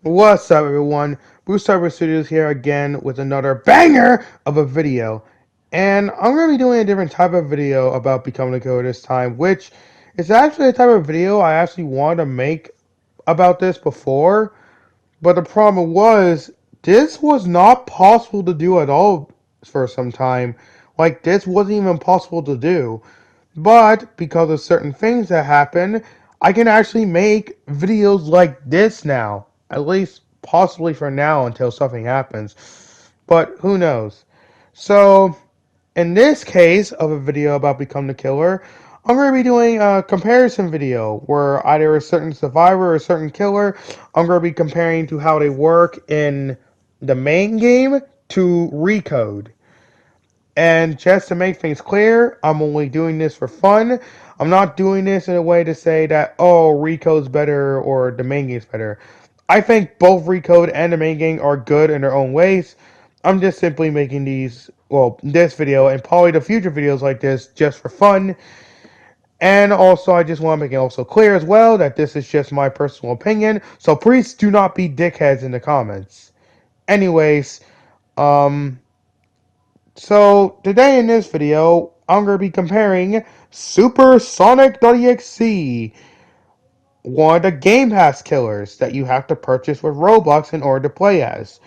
What's up, everyone? Bruce Cyber Studios here again with another banger of a video. And I'm going to be doing a different type of video about becoming a killer this time, which is actually a type of video I actually wanted to make about this before. But the problem was, this was not possible to do at all for some time. Like, this wasn't even possible to do. But because of certain things that happen, I can actually make videos like this now. At least possibly for now until something happens. But who knows? So, in this case of a video about Become the Killer, I'm going to be doing a comparison video where either a certain survivor or a certain killer, I'm going to be comparing to how they work in the main game to Recode. And just to make things clear, I'm only doing this for fun. I'm not doing this in a way to say that, oh, Recode's better or the main game's better. I think both Recode and the main game are good in their own ways. I'm just simply making this video and probably the future videos like this just for fun. And also, I just want to make it also clear as well that this is just my personal opinion. So please do not be dickheads in the comments. Anyways, um, so today in this video, I'm going to be comparing Super Sonic.EXE, one of the Game Pass killers that you have to purchase with Robux in order to play as.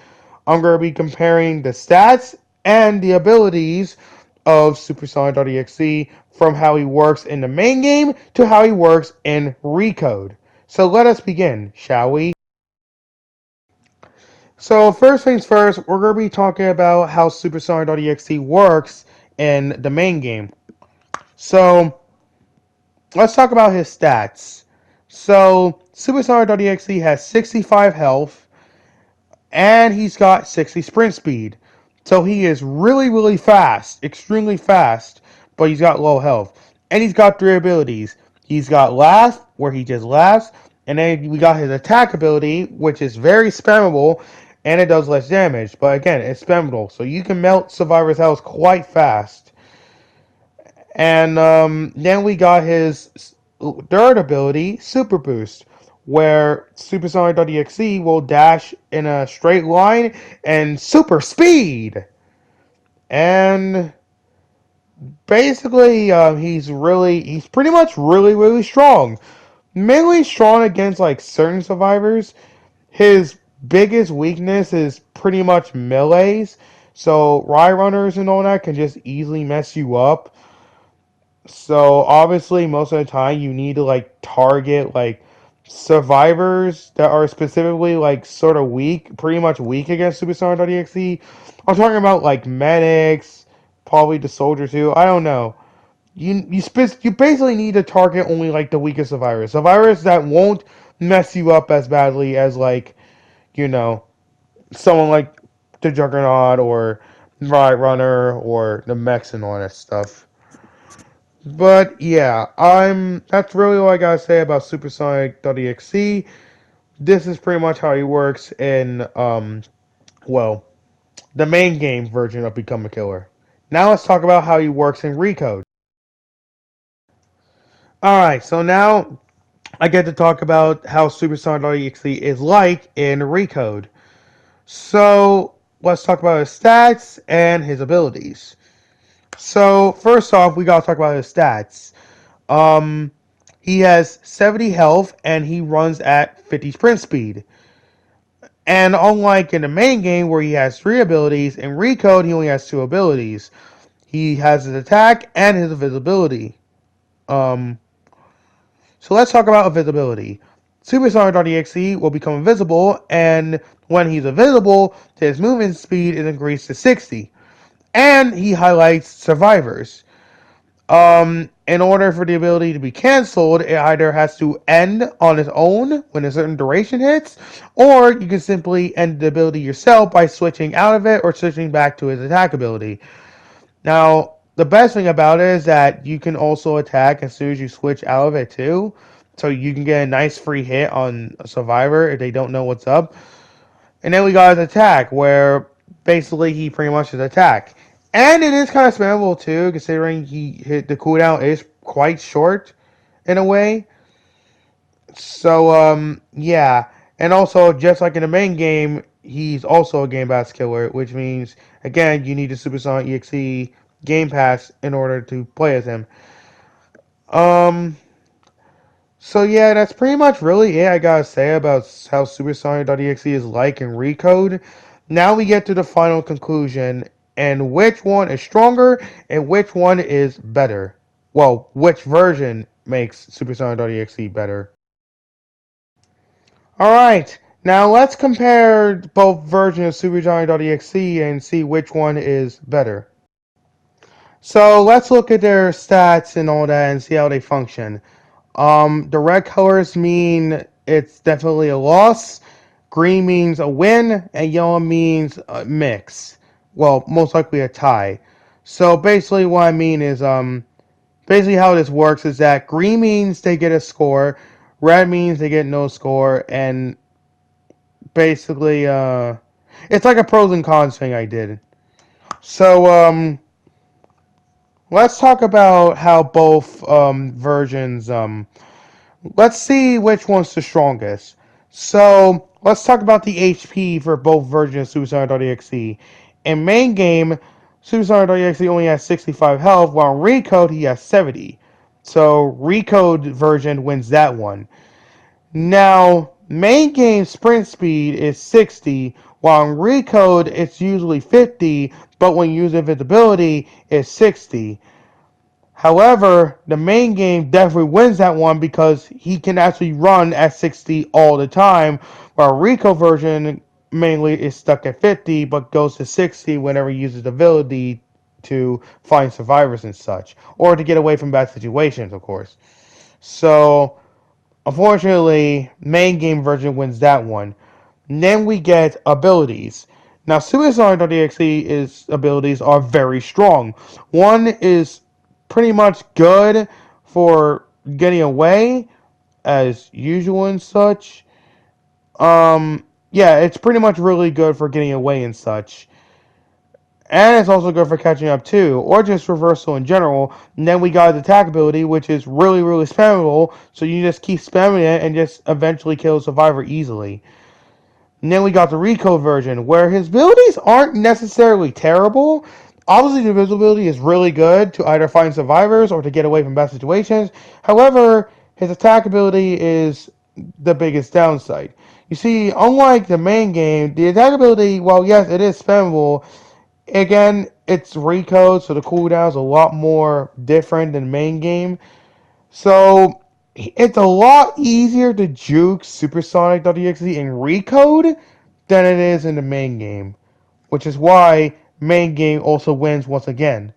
I'm going to be comparing the stats and the abilities of Super Sonic.EXE from how he works in the main game to how he works in Recode. So let us begin, shall we? So first things first, we're going to be talking about how Super Sonic.EXE works in the main game. So let's talk about his stats. So Superstar.exe has 65 health and he's got 60 sprint speed. So he is really fast, extremely fast, but he's got low health. And he's got three abilities. He's got Last, where he just laughs, and then we got his attack ability, which is very spammable, and it does less damage. But again, it's spammable, so you can melt survivors' health quite fast. And then we got his third ability, Super Boost, where Supersonic.exe will dash in a straight line and super speed. And basically, he's pretty much really strong. Mainly strong against like certain survivors. His biggest weakness is pretty much melees. So ride runners and all that can just easily mess you up. So obviously, most of the time, you need to like target like survivors that are specifically like sort of weak, pretty much weak against Superstar.exe. I'm talking about like medics, probably the soldiers too. I don't know. You basically need to target only like the weakest survivors that won't mess you up as badly as like you know someone like the Juggernaut or Ride Runner or the mechs and all that stuff. But yeah, that's really all I gotta say about Supersonic.exe. This is pretty much how he works in well, the main game version of Become a Killer. Now let's talk about how he works in Recode. Alright, so now I get to talk about how Supersonic.exe is like in Recode. So let's talk about his stats and his abilities. So first off, we gotta talk about his stats. Um, he has 70 health and he runs at 50 sprint speed. And unlike in the main game where he has three abilities, in Recode he only has two abilities. He has his attack and his invisibility. Um, so let's talk about invisibility. Supersonic.exe will become invisible, and when he's invisible, his movement speed is increased to 60. And he highlights survivors. In order for the ability to be cancelled, it either has to end on its own when a certain duration hits, or you can simply end the ability yourself by switching out of it or switching back to his attack ability. Now, the best thing about it is that you can also attack as soon as you switch out of it too, so you can get a nice free hit on a survivor if they don't know what's up. And then we got his attack, where basically he pretty much is attack. And it is kind of spammable too, considering he hit the cooldown is quite short in a way. So yeah. And also, just like in the main game, he's also a Game Pass killer, which means, again, you need the Supersonic.EXE Game Pass in order to play as him. Um, so yeah, that's pretty much really it I gotta say about how Supersonic.exe is like in Recode. Now we get to the final conclusion, and which one is stronger and which one is better. Well, which version makes Supersonic.exe better. Alright, now let's compare both versions of Supersonic.exe and see which one is better. So let's look at their stats and all that and see how they function. The red colors mean it's definitely a loss. Green means a win, and yellow means a mix. Well, most likely a tie. So basically, what I mean is, basically how this works is that green means they get a score, red means they get no score, and basically, it's like a pros and cons thing I did. So, let's talk about how both versions let's see which one's the strongest. So, let's talk about the HP for both versions of Supersonic.exe. In main game, Supersonic.exe only has 65 health, while in Recode he has 70. So, Recode version wins that one. Now, main game sprint speed is 60, while in Recode it's usually 50, but when using invisibility it's 60. However, the main game definitely wins that one because he can actually run at 60 all the time, while Rico version mainly is stuck at 50 but goes to 60 whenever he uses the ability to find survivors and such, or to get away from bad situations, of course. So, unfortunately, main game version wins that one. And then we get abilities. Now, Suicide.exe abilities are very strong. One is pretty much good for getting away, as usual and such. Yeah, it's pretty much really good for getting away and such. And it's also good for catching up too, or just reversal in general. And then we got his attack ability, which is really, really spammable, so you just keep spamming it and just eventually kill a survivor easily. And then we got the Recode version, where his abilities aren't necessarily terrible. Obviously, the invisibility is really good to either find survivors or to get away from bad situations. However, his attack ability is the biggest downside. You see, unlike the main game, the attack ability, while yes, it is spammable, again, it's Recode, so the cooldown is a lot more different than the main game. So it's a lot easier to juke Supersonic.exe in Recode than it is in the main game, which is why main game also wins once again.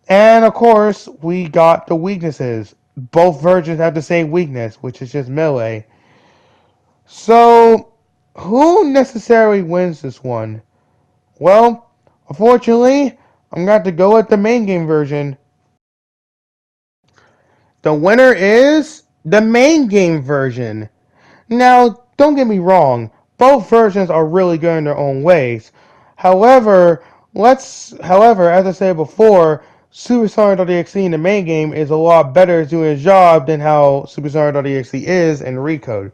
And of course, we got the weaknesses. Both versions have the same weakness, which is just melee. So, who necessarily wins this one? Well, unfortunately, I'm going to have to go with the main game version. The winner is the main game version. Now, don't get me wrong, both versions are really good in their own ways. However, as I said before, Supersonic.exe in the main game is a lot better at doing its job than how Supersonic.exe is in Recode.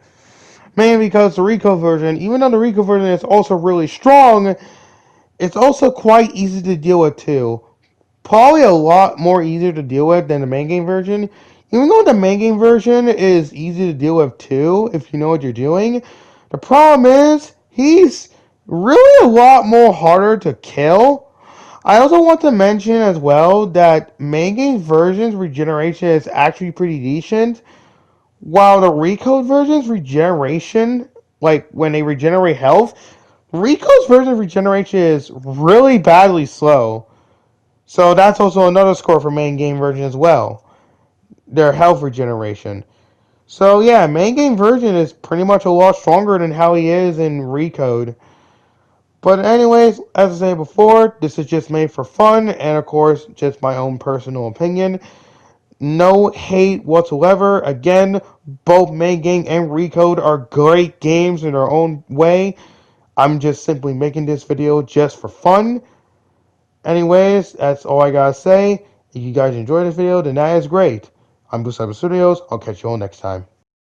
Mainly because the Recode version, even though the Recode version is also really strong, it's also quite easy to deal with too. Probably a lot more easier to deal with than the main game version. Even though the main game version is easy to deal with too, if you know what you're doing, the problem is he's really a lot more harder to kill. I also want to mention as well that main game version's regeneration is actually pretty decent, while the Recode version's regeneration, like when they regenerate health, Rico's version of regeneration is really badly slow. So that's also another score for main game version as well. Their health regeneration. So yeah, main game version is pretty much a lot stronger than how he is in Recode. But anyways, as I said before, this is just made for fun and of course just my own personal opinion. No hate whatsoever. Again, both main game and Recode are great games in their own way. I'm just simply making this video just for fun. Anyways, that's all I gotta say. If you guys enjoyed this video, then that is great. I'm BaK Studios. I'll catch you all next time.